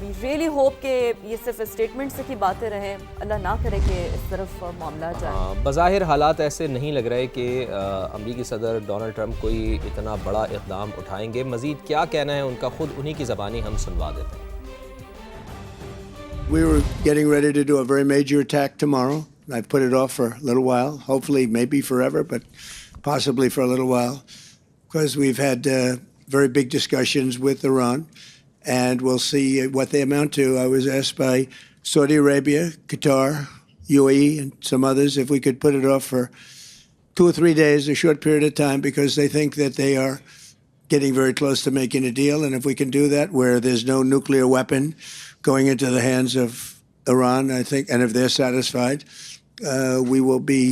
We really hope کہ یہ صرف اسٹیٹمنٹ سے کی باتیں رہیں, اللہ نہ کرے کہ اس طرف معاملہ جائے. بظاہر حالات ایسے نہیں لگ رہے کہ امریکی صدر ڈونلڈ ٹرمپ کوئی اتنا بڑا اقدام اٹھائیں گے. مزید کیا کہنا ہے ان کا خود انہی کی زبانی ہم سنوا دیتے ہیں. We were getting ready to do a very major attack tomorrow. I put it off for a little while, hopefully maybe forever, but possibly for a little while, because we've had very big discussions with Iran, and we'll see what they amount to. I was asked by Saudi Arabia, Qatar, UAE, and some others if we could put it off for 2 or 3 days, a short period of time, because they think that they are getting very close to making a deal, and if we can do that where there's no nuclear weapon going into the hands of Iran, I think, and if they're satisfied, we will be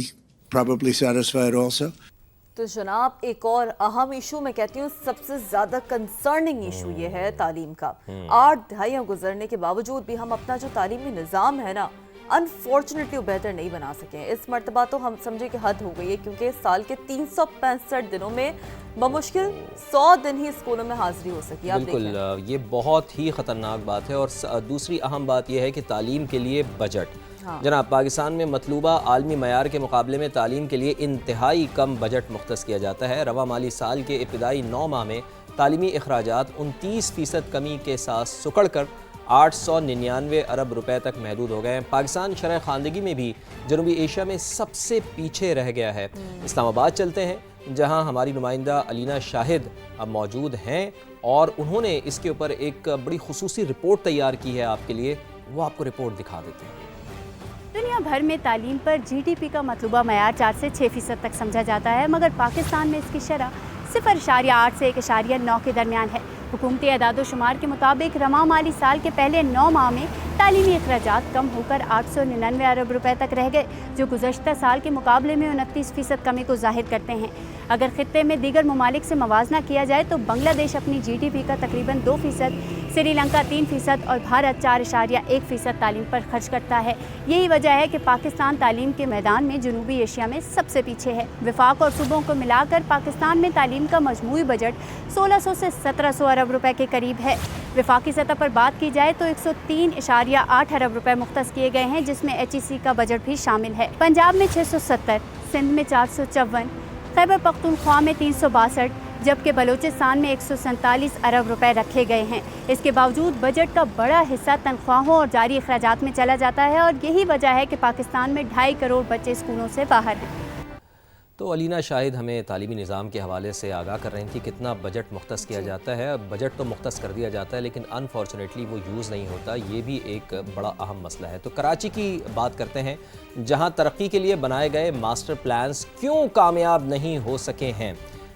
probably satisfied also. تو جناب ایک اور اہم issue میں کہتی ہوں سب سے زیادہ کنسرننگ ایشو یہ ہے تعلیم کا. 8 دہائیاں گزرنے کے باوجود بھی ہم اپنا جو تعلیمی نظام ہے نا انفارچونیٹلی وہ بہتر نہیں بنا سکے. اس مرتبہ تو ہم سمجھے کہ حد ہو گئی ہے, کیونکہ سال کے 365 دنوں میں بمشکل 100 دن ہی اسکولوں میں حاضری ہو سکی. بالکل, یہ بہت ہی خطرناک بات ہے. اور دوسری اہم بات یہ ہے کہ تعلیم کے لیے بجٹ. جناب, پاکستان میں مطلوبہ عالمی معیار کے مقابلے میں تعلیم کے لیے انتہائی کم بجٹ مختص کیا جاتا ہے. رواں مالی سال کے ابتدائی 9 ماہ میں تعلیمی اخراجات 29% کمی کے ساتھ سکڑ کر 899 ارب روپے تک محدود ہو گئے ہیں. پاکستان شرح خواندگی میں بھی جنوبی ایشیا میں سب سے پیچھے رہ گیا ہے. اسلام آباد چلتے ہیں جہاں ہماری نمائندہ علینا شاہد اب موجود ہیں, اور انہوں نے اس کے اوپر ایک بڑی خصوصی رپورٹ تیار کی ہے آپ کے لیے. وہ آپ کو رپورٹ دکھا دیتے ہیں. دنیا بھر میں تعلیم پر جی ڈی پی کا مطلوبہ معیار 4 سے 6% تک سمجھا جاتا ہے, مگر پاکستان میں اس کی شرح 0.8 سے 1.9 کے درمیان ہے. حکومتی اعداد و شمار کے مطابق رواں مالی سال کے پہلے 9 ماہ میں تعلیمی اخراجات کم ہو کر 899 ارب روپے تک رہ گئے, جو گزشتہ سال کے مقابلے میں 29% کمی کو ظاہر کرتے ہیں. اگر خطے میں دیگر ممالک سے موازنہ کیا جائے تو بنگلہ دیش اپنی جی ڈی پی کا تقریباً 2%, سری لنکا 3% اور بھارت 4.1% تعلیم پر خرچ کرتا ہے. یہی وجہ ہے کہ پاکستان تعلیم کے میدان میں جنوبی ایشیا میں سب سے پیچھے ہے. وفاق اور صوبوں کو ملا کر پاکستان میں تعلیم کا مجموعی بجٹ 1600 سے 1700 ارب روپے کے قریب ہے. وفاقی سطح پر بات کی جائے تو 103.8 ارب روپے مختص کیے گئے ہیں, جس میں ایچ ای سی کا بجٹ بھی شامل ہے. پنجاب میں 670, سندھ میں 454, خیبر پختونخوا میں 362, جبکہ بلوچستان میں 147 ارب روپے رکھے گئے ہیں. اس کے باوجود بجٹ کا بڑا حصہ تنخواہوں اور جاری اخراجات میں چلا جاتا ہے, اور یہی وجہ ہے کہ پاکستان میں 2.5 کروڑ بچے اسکولوں سے باہر ہیں. تو علینا شاہد ہمیں تعلیمی نظام کے حوالے سے آگاہ کر رہی تھی کتنا بجٹ مختص کیا جاتا ہے. بجٹ تو مختص کر دیا جاتا ہے لیکن انفارچونیٹلی وہ یوز نہیں ہوتا, یہ بھی ایک بڑا اہم مسئلہ ہے. تو کراچی کی بات کرتے ہیں جہاں ترقی کے لیے بنائے گئے ماسٹر پلانز کیوں کامیاب نہیں ہو سکے ہیں.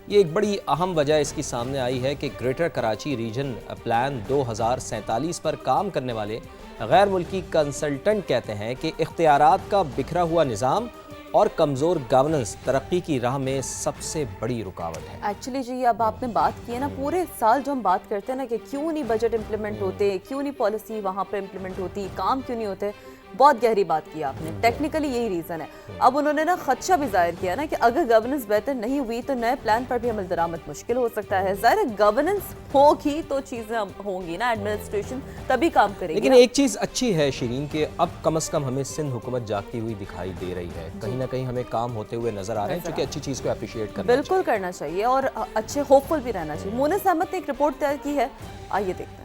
یہ ایک بڑی اہم وجہ اس کی سامنے آئی ہے کہ گریٹر کراچی ریجن پلان 2047 پر کام کرنے والے غیر ملکی کنسلٹنٹ کہتے ہیں کہ اختیارات کا بکھرا ہوا نظام اور کمزور گورننس ترقی کی راہ میں سب سے بڑی رکاوٹ ہے. ایکچولی جی, اب آپ نے بات کی ہے نا, پورے سال جو ہم بات کرتے ہیں نا کہ کیوں نہیں بجٹ امپلیمنٹ ہوتے, کیوں نہیں پالیسی وہاں پہ امپلیمنٹ ہوتی, کام کیوں نہیں ہوتے, بہت گہری بات کی آپ نے. ٹیکنیکلی یہی ریزن ہے. اب انہوں نے نا خدشہ بھی ظاہر کیا نا کہ اگر گورننس بہتر نہیں ہوئی تو نئے پلان پر بھی عمل درآمد مشکل ہو سکتا ہے. ظاہر ہے گورننس ہوگی تو چیزیں ہوں گی نا, ایڈمنسٹریشن تبھی کام کرے گی. لیکن ایک چیز اچھی ہے شیرین کہ اب کم از کم ہمیں سندھ حکومت جاگتی ہوئی دکھائی دے رہی ہے. کہیں نہ کہیں ہمیں کام ہوتے ہوئے نظر آ رہے ہیں, چونکہ اچھی چیز کو اپریشیٹ کرنا بالکل کرنا چاہیے اور اچھے ہوپ فل بھی رہنا چاہیے. مونس احمد نے ایک رپورٹ تیار کی ہے, آئیے دیکھتے ہیں.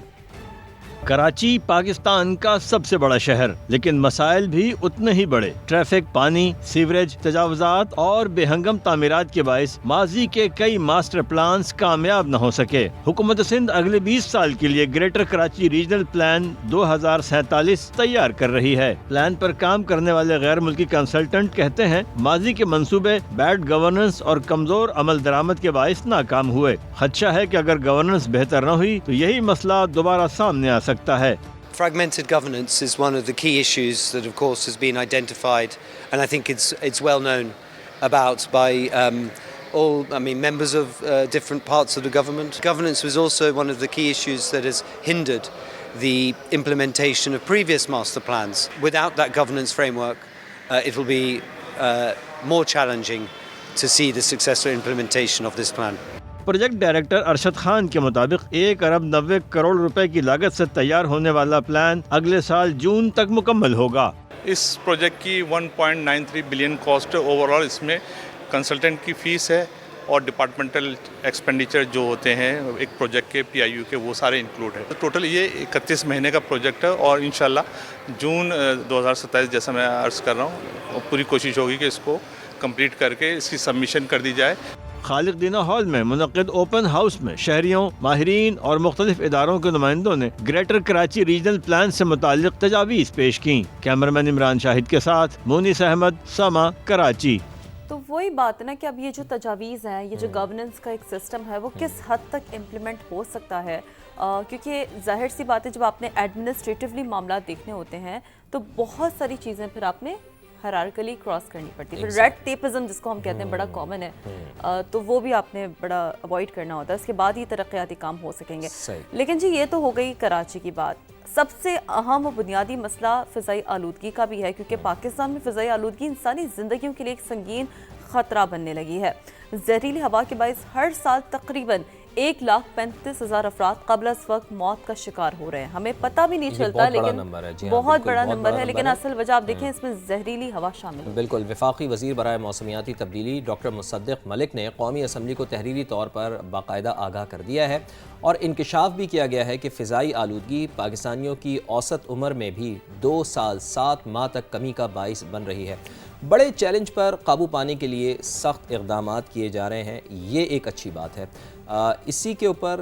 کراچی پاکستان کا سب سے بڑا شہر, لیکن مسائل بھی اتنے ہی بڑے. ٹریفک, پانی, سیوریج, تجاوزات اور بے ہنگم تعمیرات کے باعث ماضی کے کئی ماسٹر پلانز کامیاب نہ ہو سکے. حکومت سندھ اگلے 20 سال کے لیے گریٹر کراچی ریجنل پلان 2047 تیار کر رہی ہے. پلان پر کام کرنے والے غیر ملکی کنسلٹنٹ کہتے ہیں ماضی کے منصوبے بیڈ گورننس اور کمزور عمل درآمد کے باعث ناکام ہوئے. خدشہ ہے کہ اگر گورننس بہتر نہ ہوئی تو یہی مسئلہ دوبارہ سامنے آ سکتا ہے. Fragmented governance is one of the key issues that, of course, has been identified, and I think it's well known about by members of different parts of the government. Governance was also one of the key issues that has hindered the implementation of previous master plans. Without that governance framework, it will be more challenging to see the successful implementation of this plan. Project director Arshad Khan کے مطابق 1 ارب 90 کروڑ روپے کی لاگت سے تیار ہونے والا plan اگلے سال جون تک مکمل ہوگا۔ اس پروجیکٹ کی 1.93 بلین کاسٹ اوور آل، اس میں کنسلٹنٹ کی فیس ہے اور ڈپارٹمنٹل ایکسپینڈیچر جو ہوتے ہیں ایک پروجیکٹ کے PIU کے، وہ سارے انکلوڈ ہے۔ ٹوٹل یہ 31 مہینے کا پروجیکٹ ہے اور انشاءاللہ جون 2027 جیسا میں عرض کر رہا ہوں پوری کوشش ہوگی کہ اس کو کمپلیٹ کر کے اس کی سبمیشن کر دی جائے۔ خالق دینا ہال میں منعقد اوپن ہاؤس میں شہریوں، ماہرین اور مختلف اداروں کے نمائندوں نے گریٹر کراچی ریجنل پلان سے متعلق تجاویز پیش کیں۔ کیمرمین عمران شاہد کے ساتھ مونس احمد، سما، کراچی۔ تو وہی بات ہے نا کہ اب یہ جو تجاویز ہیں، یہ جو گورننس کا ایک سسٹم ہے، وہ کس حد تک امپلیمنٹ ہو سکتا ہے، کیونکہ ظاہر سی بات ہے جب آپ نے ایڈمنسٹریٹولی معاملات دیکھنے ہوتے ہیں تو بہت ساری چیزیں پھر آپ نے ہرارکلی کراس کرنی پڑتی ہے۔ پھر ریڈ ٹیپزم جس کو ہم کہتے ہیں بڑا کامن ہے، تو وہ بھی آپ نے بڑا اوائڈ کرنا ہوتا ہے، اس کے بعد ہی ترقیاتی کام ہو سکیں گے۔ لیکن جی یہ تو ہو گئی کراچی کی بات۔ سب سے اہم و بنیادی مسئلہ فضائی آلودگی کا بھی ہے، کیونکہ پاکستان میں فضائی آلودگی انسانی زندگیوں کے لیے ایک سنگین خطرہ بننے لگی ہے۔ زہریلی ہوا کے باعث ہر سال تقریباً 1,35,000 افراد قبل از وقت موت کا شکار ہو رہے ہیں۔ ہمیں پتہ بھی نہیں چلتا، لیکن بہت بڑا نمبر ہے، لیکن اصل وجہ آپ دیکھیں اس میں زہریلی ہوا شامل ہے۔ بالکل۔ وفاقی وزیر برائے موسمیاتی تبدیلی ڈاکٹر مصدق ملک نے قومی اسمبلی کو تحریری طور پر باقاعدہ آگاہ کر دیا ہے اور انکشاف بھی کیا گیا ہے کہ فضائی آلودگی پاکستانیوں کی اوسط عمر میں بھی 2 سال 7 ماہ تک کمی کا باعث بن رہی ہے۔ بڑے چیلنج پر قابو پانے کے لیے سخت اقدامات کیے جا رہے ہیں، یہ ایک اچھی بات ہے۔ اسی کے اوپر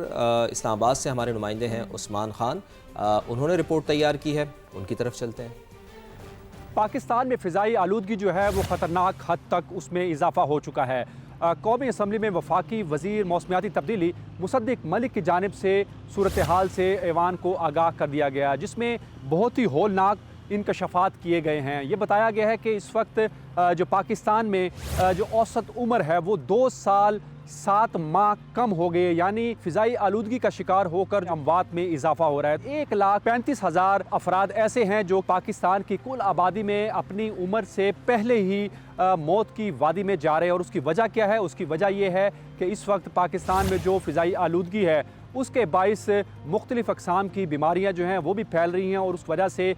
اسلام آباد سے ہمارے نمائندے ہیں عثمان خان، انہوں نے رپورٹ تیار کی ہے، ان کی طرف چلتے ہیں۔ پاکستان میں فضائی آلودگی جو ہے وہ خطرناک حد تک اس میں اضافہ ہو چکا ہے۔ قومی اسمبلی میں وفاقی وزیر موسمیاتی تبدیلی مصدق ملک کی جانب سے صورتحال سے ایوان کو آگاہ کر دیا گیا، جس میں بہت ہی ہولناک انکشافات کیے گئے ہیں۔ یہ بتایا گیا ہے کہ اس وقت جو پاکستان میں جو اوسط عمر ہے وہ 2 سال 7 ماہ کم ہو گئے، یعنی فضائی آلودگی کا شکار ہو کر اموات میں اضافہ ہو رہا ہے۔ 1,35,000 افراد ایسے ہیں جو پاکستان کی کل آبادی میں اپنی عمر سے پہلے ہی موت کی وادی میں جا رہے ہیں، اور اس کی وجہ کیا ہے؟ اس کی وجہ یہ ہے کہ اس وقت پاکستان میں جو فضائی آلودگی ہے اس کے باعث مختلف اقسام کی بیماریاں جو ہیں وہ بھی پھیل رہی ہیں، اور اس وجہ سے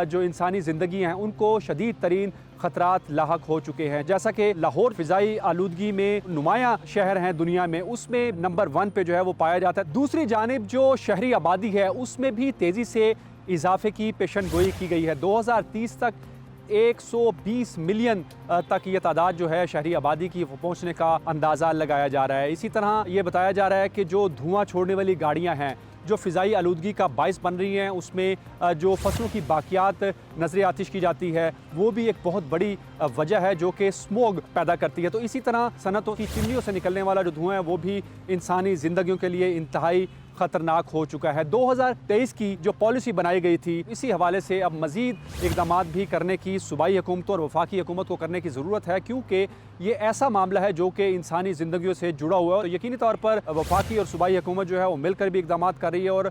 جو انسانی زندگی ہیں ان کو شدید ترین خطرات لاحق ہو چکے ہیں۔ جیسا کہ لاہور فضائی آلودگی میں نمایاں شہر ہیں دنیا میں، اس میں نمبر 1 پہ جو ہے وہ پایا جاتا ہے۔ دوسری جانب جو شہری آبادی ہے اس میں بھی تیزی سے اضافے کی پیشن گوئی کی گئی ہے۔ 2030 تک 120 ملین تک یہ تعداد جو ہے شہری آبادی کی پہنچنے کا اندازہ لگایا جا رہا ہے۔ اسی طرح یہ بتایا جا رہا ہے کہ جو دھواں چھوڑنے والی گاڑیاں ہیں جو فضائی آلودگی کا باعث بن رہی ہیں، اس میں جو فصلوں کی باقیات نظر آتش کی جاتی ہے وہ بھی ایک بہت بڑی وجہ ہے جو کہ اسموگ پیدا کرتی ہے۔ تو اسی طرح صنعتوں کی چمنیوں سے نکلنے والا جو دھواں ہے وہ بھی انسانی زندگیوں کے لیے انتہائی خطرناک ہو چکا ہے۔ 2023 کی جو پالیسی بنائی گئی تھی، اسی حوالے سے اب مزید اقدامات بھی کرنے کی صوبائی حکومتوں اور وفاقی حکومت کو کرنے کی ضرورت ہے، کیونکہ یہ ایسا معاملہ ہے جو کہ انسانی زندگیوں سے جڑا ہوا ہے۔ اور یقینی طور پر وفاقی اور صوبائی حکومت جو ہے وہ مل کر بھی اقدامات کر رہی ہے، اور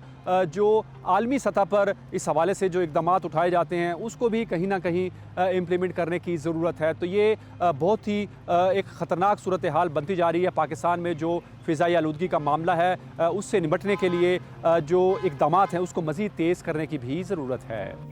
جو عالمی سطح پر اس حوالے سے جو اقدامات اٹھائے جاتے ہیں اس کو بھی کہیں نہ کہیں امپلیمنٹ کرنے کی ضرورت ہے۔ تو یہ بہت ہی ایک خطرناک صورتحال بنتی جا رہی ہے پاکستان میں۔ جو فضائی آلودگی کا معاملہ ہے اس سے نمٹنے کے لیے جو اقدامات ہیں اس کو مزید تیز کرنے کی بھی ضرورت ہے۔